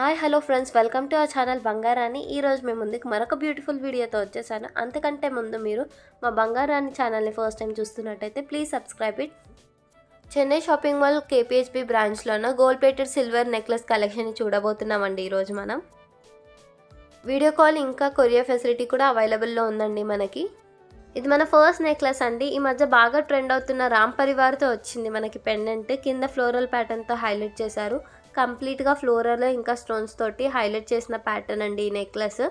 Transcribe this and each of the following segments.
Hi hello friends, welcome to our channel Bangarani. ఈరోజు మేము ముందుకు మరొక బ్యూటిఫుల్ వీడియోతో వచ్చేసాను. అంతకంటే ముందు మీరు మా బంగారాణి ఛానల్ని ఫస్ట్ టైం చూస్తున్నట్టయితే please subscribe it. Chennai shopping mall K P H B బ్రాంచ్లోన gold plated silver necklace collection చూడబోతున్నామండి. ఈరోజు మనం వీడియో కాల్ ఇంకా కొరియర్ ఫెసిలిటీ కూడా అవైలబుల్లో ఉందండి మనకి. ఇది మన ఫస్ట్ నెక్లెస్ అండి. ఈ మధ్య బాగా ట్రెండ్ అవుతున్న రామ్ పరివార్తో వచ్చింది మనకి పెండెంట్. కింద ఫ్లోరల్ ప్యాటర్న్తో హైలైట్ చేశారు. కంప్లీట్గా ఫ్లోరల్ ఇంకా స్టోన్స్ తోటి హైలైట్ చేసిన ప్యాటర్న్ అండి ఈ నెక్లెస్.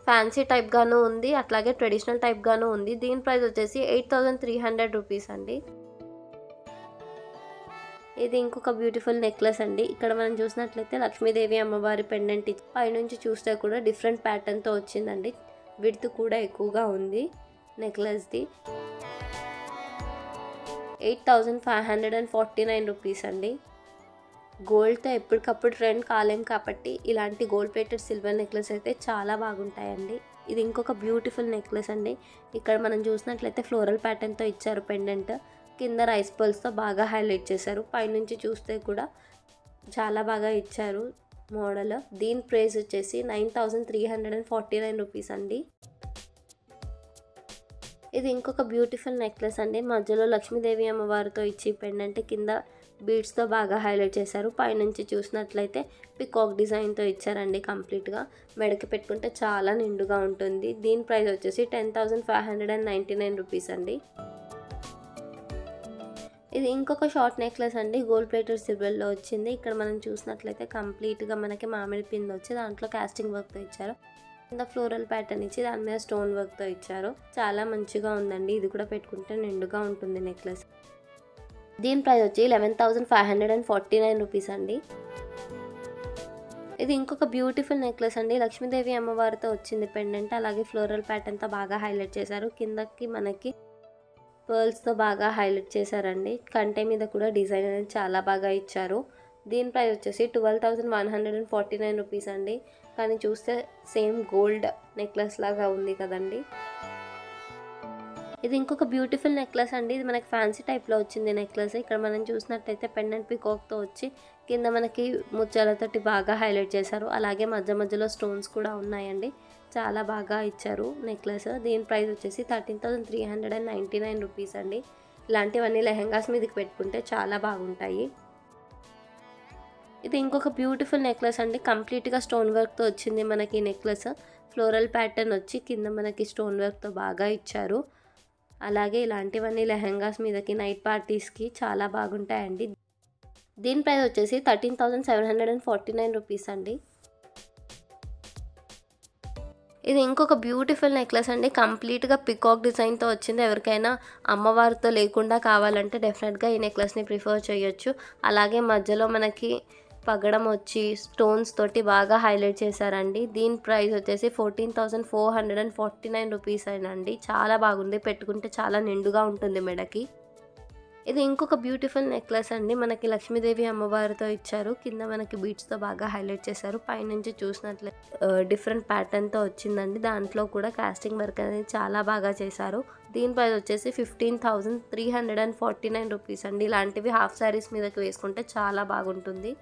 ఫ్యాన్సీ టైప్గాను ఉంది, అట్లాగే ట్రెడిషనల్ టైప్గాను ఉంది. దీని ప్రైస్ వచ్చేసి 8300 రూపీస్ అండి. ఇది ఇంకొక బ్యూటిఫుల్ నెక్లెస్ అండి. ఇక్కడ మనం చూసినట్లయితే లక్ష్మీదేవి అమ్మవారి పెండెంట్ పైనుంచి చూస్తే కూడా డిఫరెంట్ ప్యాటర్న్తో వచ్చిందండి. విడ్త్ కూడా ఎక్కువగా ఉంది నెక్లెస్ది. 8549 రూపీస్ అండి. గోల్డ్తో ఎప్పటికప్పుడు ట్రెండ్ కాలేం కాబట్టి ఇలాంటి గోల్డ్ ప్లేటెడ్ సిల్వర్ నెక్లెస్ అయితే చాలా బాగుంటాయండి. ఇది ఇంకొక బ్యూటిఫుల్ నెక్లెస్ అండి. ఇక్కడ మనం చూసినట్లయితే ఫ్లోరల్ ప్యాటర్న్తో ఇచ్చారు పెండెంట్. కింద రైస్ పర్ల్స్తో బాగా హైలైట్ చేశారు. పైనుంచి చూస్తే కూడా చాలా బాగా ఇచ్చారు మోడల్. దీని ప్రైస్ వచ్చేసి 9349 రూపీస్ అండి. ఇది ఇంకొక బ్యూటిఫుల్ నెక్లెస్ అండి. మధ్యలో లక్ష్మీదేవి అమ్మవారితో ఇచ్చి పెండెంట్ కింద బీడ్స్తో బాగా హైలైట్ చేశారు. పైనుంచి చూసినట్లయితే పికాక్ డిజైన్తో ఇచ్చారండి. కంప్లీట్గా మెడకి పెట్టుకుంటే చాలా నిండుగా ఉంటుంది. దీని ప్రైస్ వచ్చేసి 10,599 రూపీస్ అండి. ఇది ఇంకొక షార్ట్ నెక్లెస్ అండి. గోల్డ్ ప్లేటెడ్ సిల్వర్లో వచ్చింది. ఇక్కడ మనం చూసినట్లయితే కంప్లీట్గా మనకి మామిడి పిండి వచ్చి దాంట్లో కాస్టింగ్ వర్క్తో ఇచ్చారు. కింద ఫ్లోరల్ ప్యాటర్న్ ఇచ్చి దాని మీద స్టోన్ వర్క్తో ఇచ్చారు. చాలా మంచిగా ఉందండి. ఇది కూడా పెట్టుకుంటే నిండుగా ఉంటుంది నెక్లెస్. దీని ప్రైస్ వచ్చి 11,549 రూపీస్ అండి. ఇది ఇంకొక బ్యూటిఫుల్ నెక్లెస్ అండి. లక్ష్మీదేవి అమ్మవారితో వచ్చింది పెండెంట్. అలాగే ఫ్లోరల్ ప్యాటర్న్తో బాగా హైలైట్ చేశారు. కిందకి మనకి పర్ల్స్తో బాగా హైలైట్ చేశారండి. కంటె మీద కూడా డిజైన్ అనేది చాలా బాగా ఇచ్చారు. దీని ప్రైస్ వచ్చేసి 12,149 రూపీస్ అండి. కానీ చూస్తే సేమ్ గోల్డ్ నెక్లెస్ లాగా ఉంది కదండి. ఇది ఇంకొక బ్యూటిఫుల్ నెక్లెస్ అండి. ఇది మనకి ఫ్యాన్సీ టైప్లో వచ్చింది నెక్లెస్. ఇక్కడ మనం చూసినట్టయితే పెండెంట్ పికాక్తో వచ్చి కింద మనకి ముత్యాలతోటి బాగా హైలైట్ చేశారు. అలాగే మధ్య మధ్యలో స్టోన్స్ కూడా ఉన్నాయండి. చాలా బాగా ఇచ్చారు నెక్లెస్. దీని ప్రైస్ వచ్చేసి 13,399 రూపీస్ అండి. ఇలాంటివన్నీ లెహెంగాస్ మీదకి పెట్టుకుంటే చాలా బాగుంటాయి. ఇది ఇంకొక బ్యూటిఫుల్ నెక్లెస్ అండి. కంప్లీట్గా స్టోన్ వర్క్తో వచ్చింది మనకి నెక్లెస్. ఫ్లోరల్ ప్యాటర్న్ వచ్చి కింద మనకి స్టోన్ వర్క్తో బాగా ఇచ్చారు. అలాగే ఇలాంటివన్నీ లెహెంగాస్ మీదకి నైట్ పార్టీస్కి చాలా బాగుంటాయండి. దీని ప్రైస్ వచ్చేసి 13,749 రూపీస్ అండి. ఇది ఇంకొక బ్యూటిఫుల్ నెక్లెస్ అండి. కంప్లీట్గా పికాక్ డిజైన్తో వచ్చింది. ఎవరికైనా అమ్మవారితో లేకుండా కావాలంటే డెఫినెట్గా ఈ నెక్లెస్ని ప్రిఫర్ చేయొచ్చు. అలాగే మధ్యలో మనకి పగడం వచ్చి స్టోన్స్ తోటి బాగా హైలైట్ చేశారండి. దీని ప్రైస్ వచ్చేసి 14,449 రూపీస్ అయినండి. చాలా బాగుంది. పెట్టుకుంటే చాలా నిండుగా ఉంటుంది మెడకి. ఇది ఇంకొక బ్యూటిఫుల్ నెక్లెస్ అండి. మనకి లక్ష్మీదేవి అమ్మవారితో ఇచ్చారు. కింద మనకి బీడ్స్తో బాగా హైలైట్ చేశారు. పైనుంచి చూసినట్లయితే డిఫరెంట్ ప్యాటర్న్తో వచ్చిందండి. దాంట్లో కూడా కాస్టింగ్ వర్క్ అనేది చాలా బాగా చేశారు. దీని ప్రైస్ వచ్చేసి 15,349 రూపీస్ అండి. ఇలాంటివి హాఫ్ శారీస్ మీదకి వేసుకుంటే చాలా బాగుంటుంది.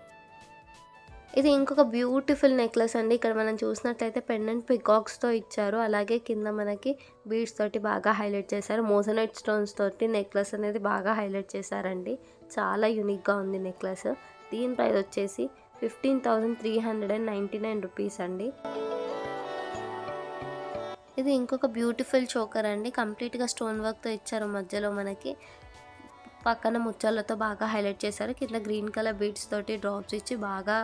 ఇది ఇంకొక బ్యూటిఫుల్ నెక్లెస్ అండి. ఇక్కడ మనం చూసినట్లయితే పెండెంట్ పికాక్స్తో ఇచ్చారు. అలాగే కింద మనకి బీడ్స్ తోటి బాగా హైలైట్ చేశారు. మోజనైట్ స్టోన్స్ తోటి నెక్లెస్ అనేది బాగా హైలైట్ చేశారండి. చాలా యూనిక్గా ఉంది నెక్లెస్. దీని ప్రైస్ వచ్చేసి 15,399 రూపీస్ అండి. ఇది ఇంకొక బ్యూటిఫుల్ చోకర్ అండి. కంప్లీట్గా స్టోన్ వర్క్తో ఇచ్చారు. మధ్యలో మనకి పక్కన ముత్యాలతో బాగా హైలైట్ చేశారు. కింద గ్రీన్ కలర్ బీడ్స్ తోటి డ్రాప్స్ ఇచ్చి బాగా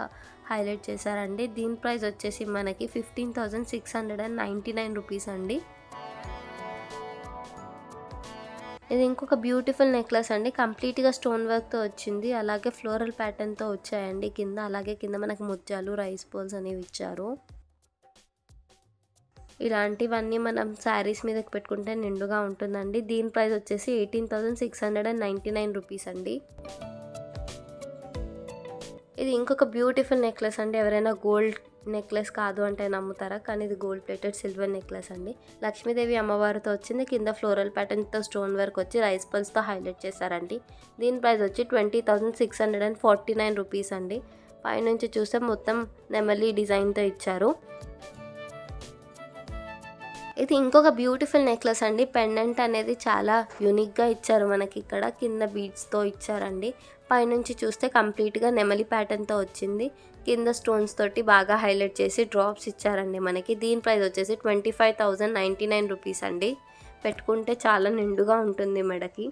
హైలైట్ చేశారండి. దీని ప్రైస్ వచ్చేసి మనకి 15,699 రూపీస్ అండి. ఇది ఇంకొక బ్యూటిఫుల్ నెక్లెస్ అండి. కంప్లీట్గా స్టోన్ వర్క్తో వచ్చింది. అలాగే ఫ్లోరల్ ప్యాటర్న్తో వచ్చాయండి కింద. అలాగే కింద మనకి ముత్యాలు రైస్ పర్ల్స్ అనేవి ఇచ్చారు. ఇలాంటివన్నీ మనం శారీస్ మీదకి పెట్టుకుంటే నిండుగా ఉంటుందండి. దీని ప్రైస్ వచ్చేసి 18,699 రూపీస్ అండి. ఇది ఇంకొక బ్యూటిఫుల్ నెక్లెస్ అండి. ఎవరైనా గోల్డ్ నెక్లెస్ కాదు అంటే నమ్ముతారా, కానీ ఇది గోల్డ్ ప్లేటెడ్ సిల్వర్ నెక్లెస్ అండి. లక్ష్మీదేవి అమ్మవారితో వచ్చింది. కింద ఫ్లోరల్ ప్యాటర్న్తో స్టోన్ వర్క్ వచ్చి రైస్ పల్స్తో హైలైట్ చేశారండి. దీని ప్రైస్ వచ్చి 20,649 రూపీస్ అండి. పైనుంచి చూస్తే మొత్తం నెమలి డిజైన్తో ఇచ్చారు. ఇది ఇంకొక బ్యూటిఫుల్ నెక్లెస్ అండి. పెండెంట్ అనేది చాలా యూనిక్గా ఇచ్చారు మనకి. ఇక్కడ కింద బీడ్స్తో ఇచ్చారండి. పైనుంచి చూస్తే కంప్లీట్గా నెమలి ప్యాటర్న్తో వచ్చింది. కింద స్టోన్స్ తోటి బాగా హైలైట్ చేసి డ్రాప్స్ ఇచ్చారండి మనకి. దీని ప్రైస్ వచ్చేసి 25,099 రూపీస్ అండి. పెట్టుకుంటే చాలా నిండుగా ఉంటుంది మెడకి.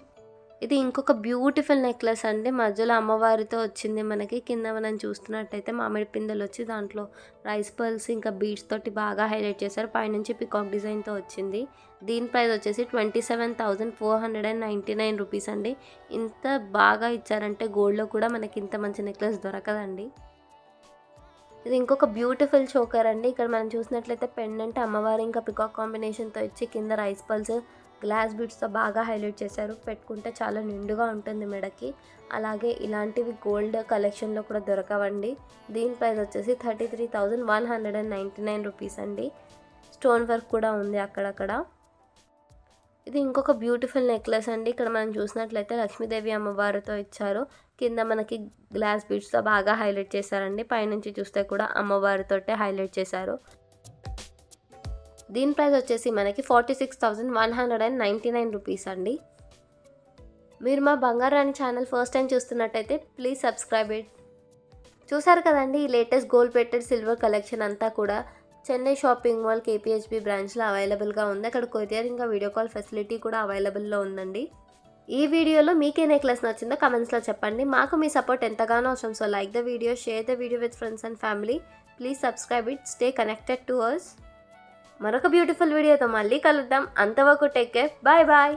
ఇది ఇంకొక బ్యూటిఫుల్ నెక్లెస్ అండి. మధ్యలో అమ్మవారితో వచ్చింది మనకి. కింద మనం చూస్తున్నట్టయితే మామిడి పిందెలు వచ్చి దాంట్లో రైస్ పర్ల్స్ ఇంకా బీడ్స్ తోటి బాగా హైలైట్ చేశారు. పైనుంచి పికాక్ డిజైన్తో వచ్చింది. దీని ప్రైస్ వచ్చేసి 27,499 రూపీస్ అండి. ఇంత బాగా ఇచ్చారంటే గోల్డ్లో కూడా మనకి ఇంత మంచి నెక్లెస్ దొరకదండి. ఇది ఇంకొక బ్యూటిఫుల్ చోకర్ అండి. ఇక్కడ మనం చూసినట్లయితే పెండెంట్ అమ్మవారి ఇంకా పికాక్ కాంబినేషన్తో ఇచ్చి కింద రైస్ పల్స్ గ్లాస్ బీడ్స్తో బాగా హైలైట్ చేశారు. పెట్టుకుంటే చాలా నిండుగా ఉంటుంది మెడకి. అలాగే ఇలాంటివి గోల్డ్ కలెక్షన్లో కూడా దొరకవండి. దీని ప్రైస్ వచ్చేసి 33,199 రూపీస్ అండి. స్టోన్ వర్క్ కూడా ఉంది అక్కడక్కడ. ఇది ఇంకొక బ్యూటిఫుల్ నెక్లెస్ అండి. ఇక్కడ మనం చూసినట్లయితే లక్ష్మీదేవి అమ్మవారితో ఇచ్చారు. కింద మనకి గ్లాస్ బీడ్స్తో బాగా హైలైట్ చేశారండి. పైనుంచి చూస్తే కూడా అమ్మవారితోటే హైలైట్ చేశారు. దీని ప్రైస్ వచ్చేసి మనకి 46,199 రూపీస్ అండి. మీరు మా బంగారాణి ఛానల్ ఫస్ట్ టైం చూస్తున్నట్టయితే ప్లీజ్ సబ్స్క్రైబ్ ఇట్. చూసారు కదండి ఈ latest gold plated silver collection అంతా కూడా చెన్నై షాపింగ్ మాల్ కేపీహెచ్బి బ్రాంచ్లో అవైలబుల్గా ఉంది. అక్కడ కొరియర్ ఇంకా వీడియో కాల్ ఫెసిలిటీ కూడా అవైలబుల్లో ఉందండి. ఈ వీడియోలో మీకే నెక్లెస్ నచ్చిందో కమెంట్స్లో చెప్పండి. మాకు మీ సపోర్ట్ ఎంతగానో అవసరం. So like the video, share the video with friends and family. Please subscribe it. Stay connected to us. మరొక బ్యూటిఫుల్ వీడియోతో మళ్ళీ కలుద్దాం. అంతవరకు టేక్ కేర్. Bye bye.